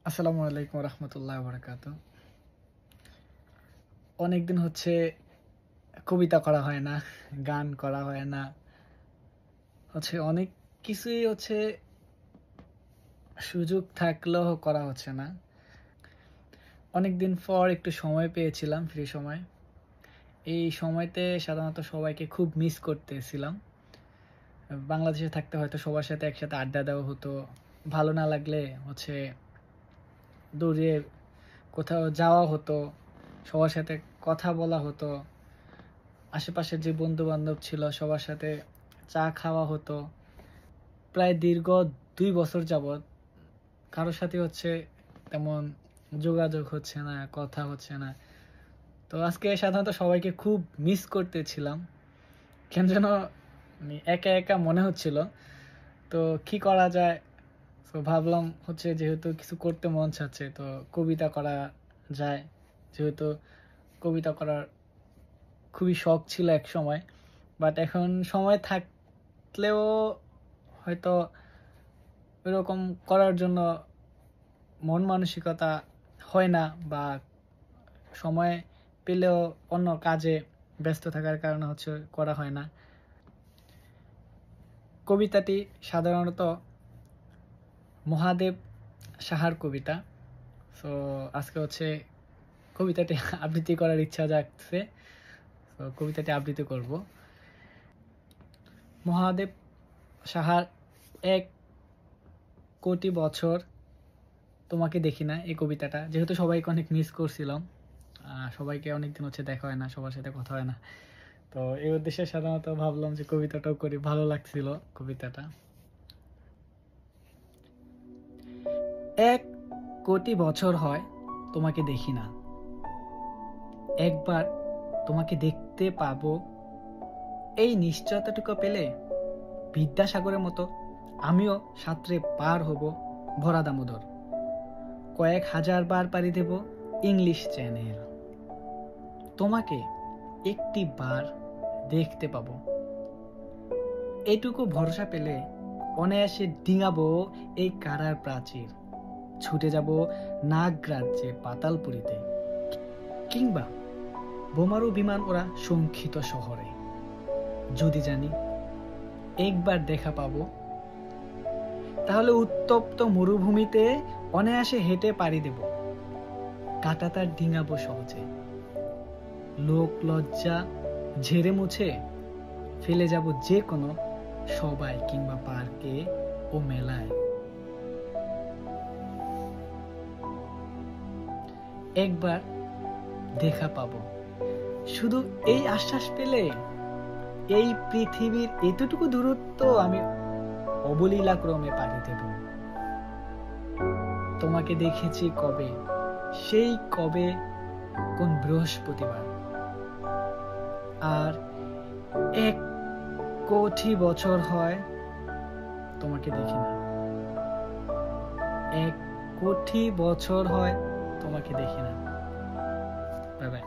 আসসালামু আলাইকুম রহমতুল্লাহ বারাকাতু। অনেকদিন হচ্ছে কবিতা করা হয় না, গান করা হয় না, অনেক কিছুই সুযোগ থাকলেও করা হচ্ছে না। অনেকদিন পর একটু সময় পেয়েছিলাম, ফ্রি সময়। এই সময়তে সাধারণত সবাইকে খুব মিস করতেছিলাম। বাংলাদেশে থাকতে হয়তো সবার সাথে একসাথে আড্ডা দেওয়া হতো, ভালো না লাগলে দূরে কোথাও যাওয়া হতো, সবার সাথে কথা বলা হতো, আশেপাশের যে বন্ধু বান্ধব ছিল সবার সাথে চা খাওয়া হতো। প্রায় দীর্ঘ 2 বছর যাবৎ কারোর সাথে তেমন যোগাযোগ হচ্ছে না, কথা হচ্ছে না। তো আজকে সাধারণত সবাইকে খুব মিস করতেছিলাম, কেন যেন একা একা মনে হচ্ছিল। তো কি করা যায়, তো ভাবলাম যেহেতু কিছু করতে মন চাচ্ছে, তো কবিতা করা যায়। যেহেতু কবিতা করার খুবই শখ ছিল এক সময়, বাট এখন সময় থাকলেও হয়তো এরকম করার জন্য মন মানসিকতা হয় না, বা সময় পেলেও অন্য কাজে ব্যস্ত থাকার কারণে করা হয় না। কবিতাটি সাধারণত মহাদেব সাহার কবিতা। সো আজকে কবিতাটি আবৃত্তি করার ইচ্ছা জাগছে, তো কবিতাটি আবৃত্তি করব। মহাদেব সাহার 1 কোটি বছর তোমাকে দেখি না, এই কবিতাটা যেহেতু সবাইকে অনেক মিস করছিলাম, সবাইকে অনেকদিন দেখা হয় না, সবার সাথে কথা হয় না, তো এই উদ্দেশ্যে সাধারণত ভাবলাম যে কবিতাটাও করি, ভালো লাগছিল কবিতাটা। 1 কোটি বছর হয় তোমাকে দেখি না, একবার তোমাকে দেখতে পাবো, এই নিশ্চয়তাটুকু পেলে বিদ্যাসাগরের মতো আমিও সাঁতরে পার হব ভরা দামোদর, কয়েক হাজার বার পাড়ি দেব ইংলিশ চ্যানেল, তোমাকে একটি বার দেখতে পাবো, এটুকু ভরসা পেলে অনায়াসে ডিঙাবো এই কারার প্রাচীর, ছুটে যাব নাগরাজ্যের পাতালপুরীতে, কিংবা বোমারু বিমান ওরা শঙ্কিত শহরে, যদি জানি একবার দেখা পাবো, তাহলে উত্তপ্ত মরুভূমিতে অনায়াসে হেঁটে পাড়ি দেব, কাঁটাতার ডিঙাবো সহজে, লোক লজ্জা ঝেড়ে মুছে ফেলে যাব যে কোনো সবাই কিংবা পার্কে ও মেলায়, একবার দেখা পাবো, শুধু এই আশ্বাস পেলে এই পৃথিবীর এতটুকু দূরত্ব আমি অবলীলাক্রমে পাড়ি দেব। তোমাকে দেখেছি কবে, সেই কবে কোন বৃহস্পতিবার, আর 1 কোটি বছর হয় তোমাকে দেখি না, 1 কোটি বছর হয় তোমাকে দেখি না। Bye bye.